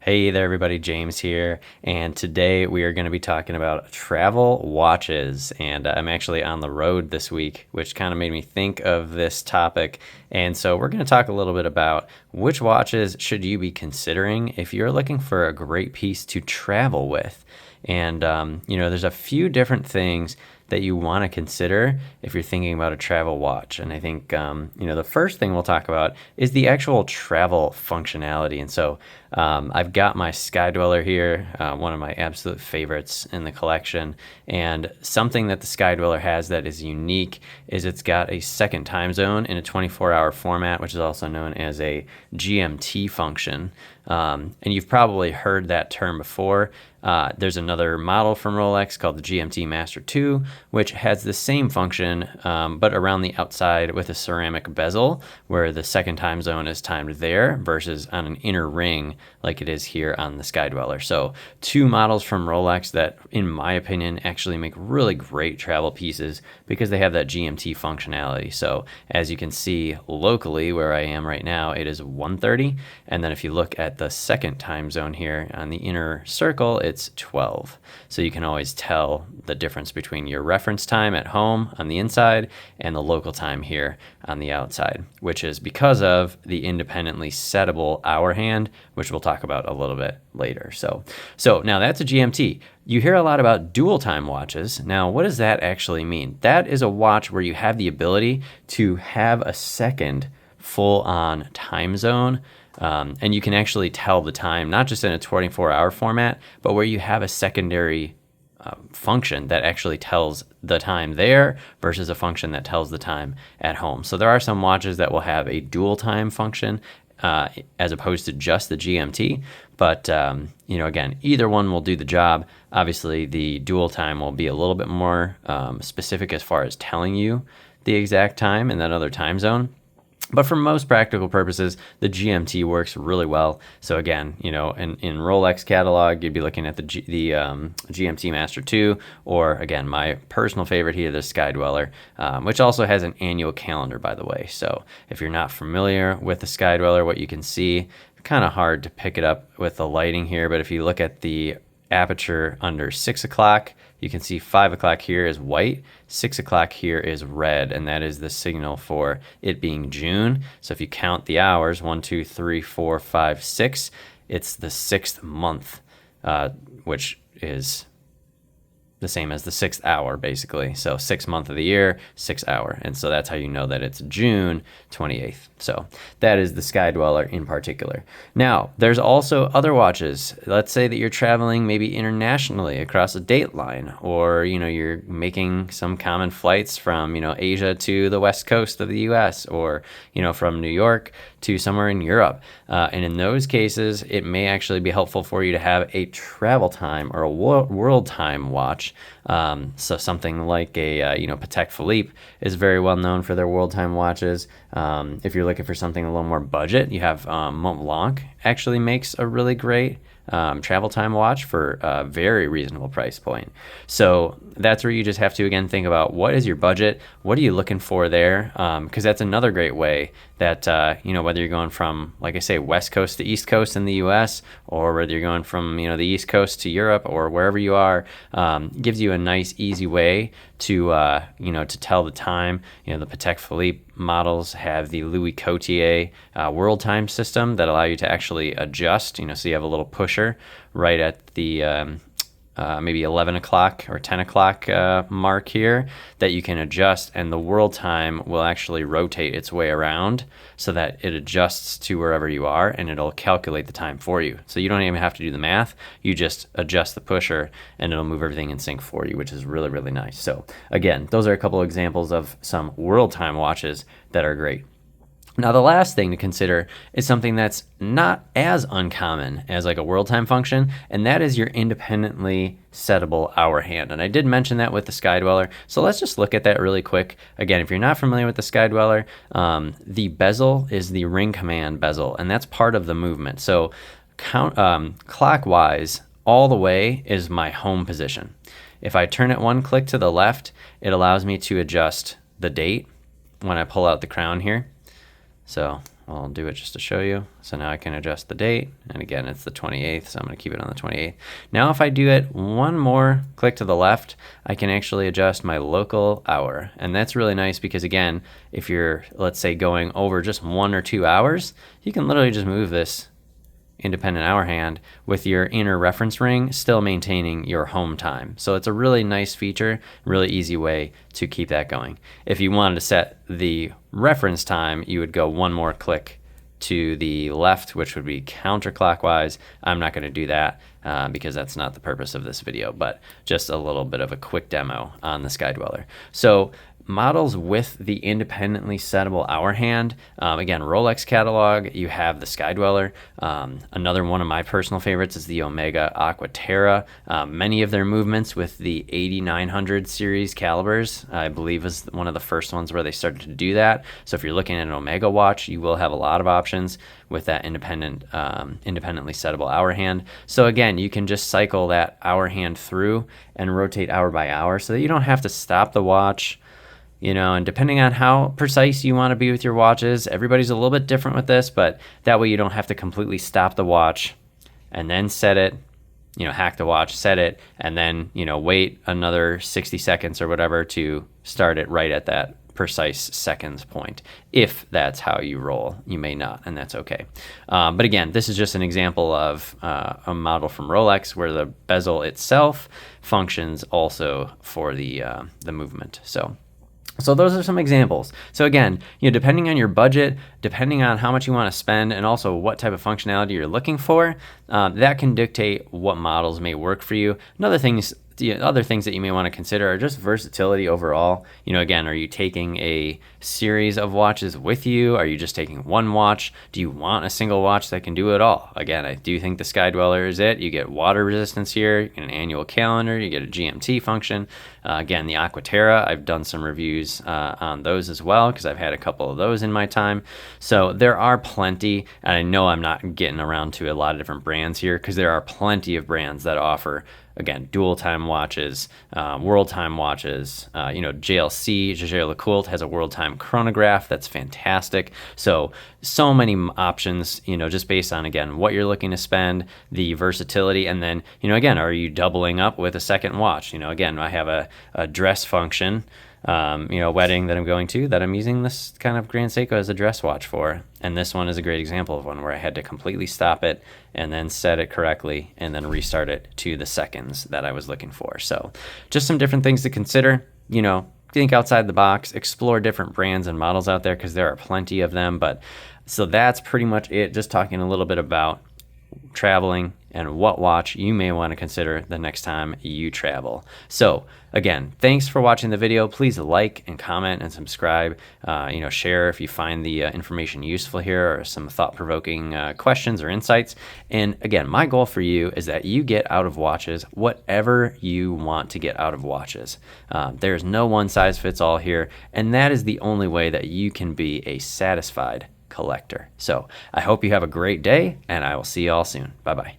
Hey there, everybody. James here, and today we are going to be talking about travel watches. And I'm actually on the road this week, which kind of made me think of this topic. And so we're going to talk a little bit about which watches should you be considering if you're looking for a great piece to travel with. And there's a few different things that you want to consider if you're thinking about a travel watch. And I think, the first thing we'll talk about is the actual travel functionality. And so I've got my Sky Dweller here, one of my absolute favorites in the collection. And something that the Sky Dweller has that is unique is it's got a second time zone in a 24-hour format, which is also known as a GMT function. And you've probably heard that term before. There's another model from Rolex called the GMT Master 2, which has the same function, but around the outside with a ceramic bezel, where the second time zone is timed there versus on an inner ring like it is here on the Sky Dweller. So two models from Rolex that, in my opinion, actually make really great travel pieces because they have that GMT functionality. So as you can see locally where I am right now, it is 1:30. And then if you look at the second time zone here on the inner circle, it's 12. So you can always tell the difference between your reference time at home on the inside and the local time here on the outside, which is because of the independently settable Hourhand, which we'll talk about a little bit later. So now that's a GMT. You hear a lot about dual time watches. Now, what does that actually mean? That is a watch where you have the ability to have a second full-on time zone. And you can actually tell the time, not just in a 24-hour format, but where you have a secondary function that actually tells the time there versus a function that tells the time at home. So there are some watches that will have a dual time function as opposed to just the GMT. But, again, either one will do the job. Obviously, the dual time will be a little bit more specific as far as telling you the exact time in that other time zone. But for most practical purposes, the GMT works really well. So again, in Rolex catalog, you'd be looking at the GMT Master 2, or again, my personal favorite here, the Sky Dweller, which also has an annual calendar, by the way. So if you're not familiar with the Sky Dweller, what you can see, kind of hard to pick it up with the lighting here, but if you look at the aperture under 6 o'clock, you can see 5 o'clock here is white, 6 o'clock here is red, and that is the signal for it being June. So if you count the hours, 1, 2, 3, 4, 5, 6, it's the 6th month, which is the same as the 6th hour, basically. So 6th month of the year, 6th hour. And so that's how you know that it's June 28th. So that is the Sky Dweller in particular. Now, there's also other watches. Let's say that you're traveling maybe internationally across a date line, or, you're making some common flights from, Asia to the West Coast of the US, or, from New York to somewhere in Europe. And in those cases, it may actually be helpful for you to have a travel time or a world time watch. So something like a Patek Philippe is very well known for their world time watches. If you're looking for something a little more budget, you have Mont Blanc actually makes a really great travel time watch for a very reasonable price point. So that's where you just have to, again, think about what is your budget? What are you looking for there? Because that's another great way that, whether you're going from, like I say, West Coast to East Coast in the US, or whether you're going from, the East Coast to Europe, or wherever you are, gives you a nice, easy way to, to tell the time. The Patek Philippe models have the Louis Cotier world time system that allow you to actually adjust, so you have a little pusher right at the maybe 11 o'clock or 10 o'clock mark here that you can adjust, and the world time will actually rotate its way around so that it adjusts to wherever you are, and it'll calculate the time for you. So you don't even have to do the math. You just adjust the pusher and it'll move everything in sync for you, which is really, really nice. So again, those are a couple of examples of some world time watches that are great. Now, the last thing to consider is something that's not as uncommon as like a world time function, and that is your independently settable Hourhand. And I did mention that with the Sky Dweller, so let's just look at that really quick. Again, if you're not familiar with the Sky Dweller, the bezel is the ring command bezel, and that's part of the movement. So clockwise, all the way is my home position. If I turn it one click to the left, it allows me to adjust the date when I pull out the crown here. So I'll do it just to show you. So now I can adjust the date. And again, it's the 28th, so I'm going to keep it on the 28th. Now if I do it one more click to the left, I can actually adjust my local hour. And that's really nice because again, if you're, let's say, going over just 1 or 2 hours, you can literally just move this independent hour hand with your inner reference ring still maintaining your home time. So it's a really nice feature, really easy way to keep that going. If you wanted to set the reference time, you would go one more click to the left, which would be counterclockwise. I'm not going to do that because that's not the purpose of this video, but just a little bit of a quick demo on the Sky Dweller. So models with the independently settable hour hand, again, Rolex catalog, you have the Sky Dweller. Another one of my personal favorites is the Omega Aqua Terra. Many of their movements with the 8900 series calibers, I believe, is one of the first ones where they started to do that. So if you're looking at an Omega watch, you will have a lot of options with that independently settable hour hand. So again, you can just cycle that hour hand through and rotate hour by hour so that you don't have to stop the watch. You know, and depending on how precise you want to be with your watches, everybody's a little bit different with this, but that way you don't have to completely stop the watch and then set it, you know, hack the watch, set it, and then, you know, wait another 60 seconds or whatever to start it right at that precise seconds point. If that's how you roll, you may not, and that's okay. But again, this is just an example of a model from Rolex where the bezel itself functions also for the movement. So those are some examples. So again, you know, depending on your budget, depending on how much you want to spend, and also what type of functionality you're looking for, that can dictate what models may work for you. Other things that you may want to consider are just versatility overall. You know, again, are you taking a series of watches with you? Are you just taking one watch? Do you want a single watch that can do it all? Again, I do think the Sky Dweller is it. You get water resistance here, you get an annual calendar, you get a GMT function. Again, the Aqua Terra, I've done some reviews on those as well because I've had a couple of those in my time. So there are plenty, and I know I'm not getting around to a lot of different brands here because there are plenty of brands that offer, again, dual time watches, world time watches. You know, JLC, Jaeger has a world time chronograph that's fantastic. So many options, you know, just based on, again, what you're looking to spend, the versatility, and then, you know, again, are you doubling up with a second watch? You know, again, I have a dress function, you know, wedding that I'm going to that I'm using this kind of Grand Seiko as a dress watch for. And this one is a great example of one where I had to completely stop it and then set it correctly and then restart it to the seconds that I was looking for. So just some different things to consider. You know, think outside the box, explore different brands and models out there because there are plenty of them. But so that's pretty much it. Just talking a little bit about traveling and what watch you may want to consider the next time you travel. So again, thanks for watching the video. Please like and comment and subscribe. You know, share if you find the information useful here or some thought-provoking questions or insights. And again, my goal for you is that you get out of watches whatever you want to get out of watches. There's no one size fits all here, and that is the only way that you can be a satisfied collector. So I hope you have a great day, and I will see you all soon. Bye-bye.